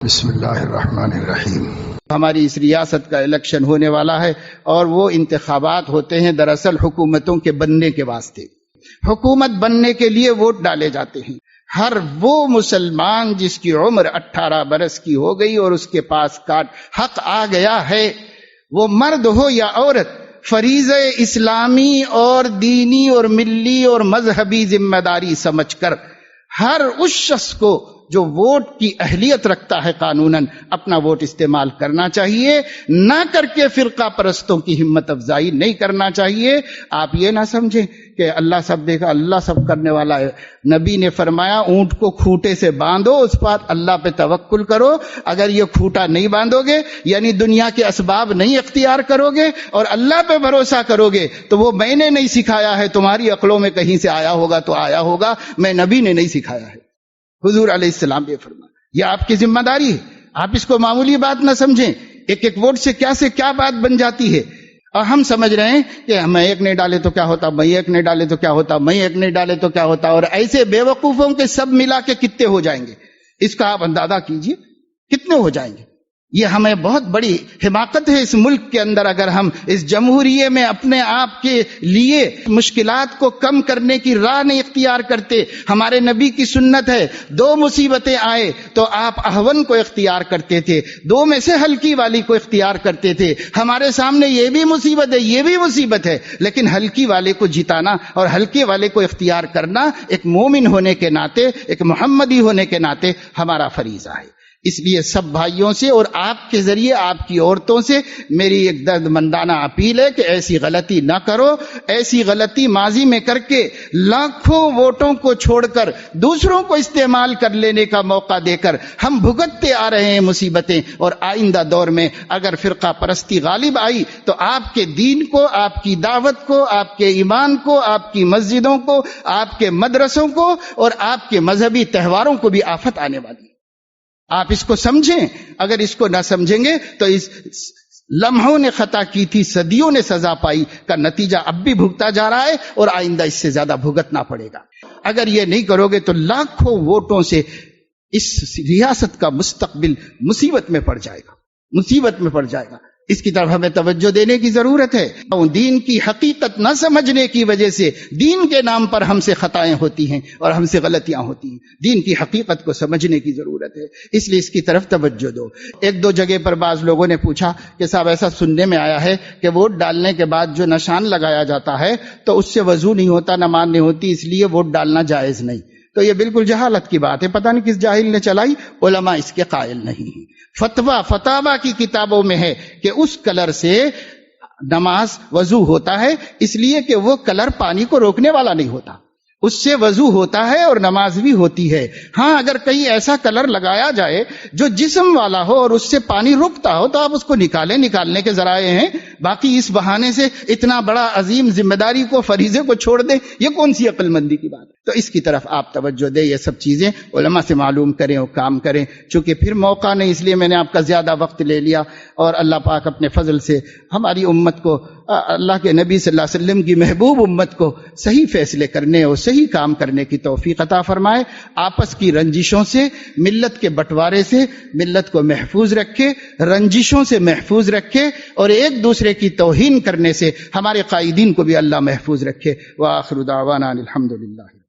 بسم اللہ الرحمن الرحیم۔ ہماری اس ریاست کا الیکشن ہونے والا ہے اور وہ انتخابات ہوتے ہیں دراصل حکومتوں کے بننے کے واسطے۔ حکومت بننے کے لیے ووٹ ڈالے جاتے ہیں۔ ہر وہ مسلمان جس کی عمر 18 برس کی ہو گئی اور اس کے پاس حق آ گیا ہے، وہ مرد ہو یا عورت، فریضہ اسلامی اور دینی اور ملی اور مذہبی ذمہ داری سمجھ کر ہر اس شخص کو جو ووٹ کی اہلیت رکھتا ہے قانوناً اپنا ووٹ استعمال کرنا چاہیے، نہ کر کے فرقہ پرستوں کی ہمت افزائی نہیں کرنا چاہیے۔ آپ یہ نہ سمجھیں کہ اللہ سب دیکھا، اللہ سب کرنے والا ہے۔ نبی نے فرمایا اونٹ کو کھوٹے سے باندھو، اس پر اللہ پہ توکل کرو۔ اگر یہ کھوٹا نہیں باندھو گے، یعنی دنیا کے اسباب نہیں اختیار کرو گے اور اللہ پہ بھروسہ کرو گے، تو وہ میں نے نہیں سکھایا ہے، تمہاری عقلوں میں کہیں سے آیا ہوگا تو آیا ہوگا، میں نبی نے نہیں سکھایا ہے۔ حضور علیہ السلام نے فرمایا یہ آپ کی ذمہ داری ہے، آپ اس کو معمولی بات نہ سمجھیں۔ ایک ایک ووٹ سے کیا بات بن جاتی ہے، اور ہم سمجھ رہے ہیں کہ میں ایک نہیں ڈالے تو کیا ہوتا، میں ایک نہیں ڈالے تو کیا ہوتا، میں ایک نہیں ڈالے تو کیا ہوتا، اور ایسے بے وقوفوں کے سب ملا کے کتنے ہو جائیں گے، اس کا آپ اندازہ کیجئے کتنے ہو جائیں گے۔ یہ ہمیں بہت بڑی حماقت ہے اس ملک کے اندر، اگر ہم اس جمہوریے میں اپنے آپ کے لیے مشکلات کو کم کرنے کی راہ نہیں اختیار کرتے۔ ہمارے نبی کی سنت ہے، دو مصیبتیں آئے تو آپ اہون کو اختیار کرتے تھے، دو میں سے ہلکی والی کو اختیار کرتے تھے۔ ہمارے سامنے یہ بھی مصیبت ہے، یہ بھی مصیبت ہے، لیکن ہلکی والے کو جتانا اور ہلکے والے کو اختیار کرنا ایک مومن ہونے کے ناطے، ایک محمدی ہونے کے ناطے ہمارا فریضہ ہے۔ اس لیے سب بھائیوں سے اور آپ کے ذریعے آپ کی عورتوں سے میری ایک درد مندانہ اپیل ہے کہ ایسی غلطی نہ کرو۔ ایسی غلطی ماضی میں کر کے لاکھوں ووٹوں کو چھوڑ کر دوسروں کو استعمال کر لینے کا موقع دے کر ہم بھگتتے آ رہے ہیں مصیبتیں، اور آئندہ دور میں اگر فرقہ پرستی غالب آئی تو آپ کے دین کو، آپ کی دعوت کو، آپ کے ایمان کو، آپ کی مسجدوں کو، آپ کے مدرسوں کو اور آپ کے مذہبی تہواروں کو بھی آفت آنے والی ہے۔ آپ اس کو سمجھیں، اگر اس کو نہ سمجھیں گے تو اس لمحوں نے خطا کی تھی، صدیوں نے سزا پائی کا نتیجہ اب بھی بھگتا جا رہا ہے اور آئندہ اس سے زیادہ بھگتنا پڑے گا۔ اگر یہ نہیں کرو گے تو لاکھوں ووٹوں سے اس ریاست کا مستقبل مصیبت میں پڑ جائے گا، مصیبت میں پڑ جائے گا۔ اس کی طرف ہمیں توجہ دینے کی ضرورت ہے۔ دین کی حقیقت نہ سمجھنے کی وجہ سے دین کے نام پر ہم سے خطائیں ہوتی ہیں اور ہم سے غلطیاں ہوتی ہیں۔ دین کی حقیقت کو سمجھنے کی ضرورت ہے، اس لیے اس کی طرف توجہ دو۔ ایک دو جگہ پر بعض لوگوں نے پوچھا کہ صاحب ایسا سننے میں آیا ہے کہ ووٹ ڈالنے کے بعد جو نشان لگایا جاتا ہے تو اس سے وضو نہیں ہوتا، نماز نہیں ہوتی، اس لیے ووٹ ڈالنا جائز نہیں۔ تو یہ بالکل جہالت کی بات ہے، پتہ نہیں کس جاہل نے چلائی، علماء اس کے قائل نہیں ہیں۔ فتاوی کی کتابوں میں ہے کہ اس کلر سے نماز وضو ہوتا ہے، اس لیے کہ وہ کلر پانی کو روکنے والا نہیں ہوتا، اس سے وضو ہوتا ہے اور نماز بھی ہوتی ہے۔ ہاں اگر کہیں ایسا کلر لگایا جائے جو جسم والا ہو اور اس سے پانی رکتا ہو تو آپ اس کو نکالیں، نکالنے کے ذرائع ہیں، باقی اس بہانے سے اتنا بڑا عظیم ذمہ داری کو، فریضے کو چھوڑ دیں، یہ کون سی عقل مندی کی بات ہے؟ تو اس کی طرف آپ توجہ دیں، یہ سب چیزیں علماء سے معلوم کریں اور کام کریں۔ چونکہ پھر موقع نہیں، اس لیے میں نے آپ کا زیادہ وقت لے لیا، اور اللہ پاک اپنے فضل سے ہماری امت کو، اللہ کے نبی صلی اللہ علیہ وسلم کی محبوب امت کو صحیح فیصلے کرنے اور صحیح کام کرنے کی توفیق عطا فرمائے۔ آپس کی رنجشوں سے، ملت کے بٹوارے سے ملت کو محفوظ رکھے، رنجشوں سے محفوظ رکھے، اور ایک دوسرے کی توہین کرنے سے ہمارے قائدین کو بھی اللہ محفوظ رکھے۔ وآخر دعوانا الحمدللہ۔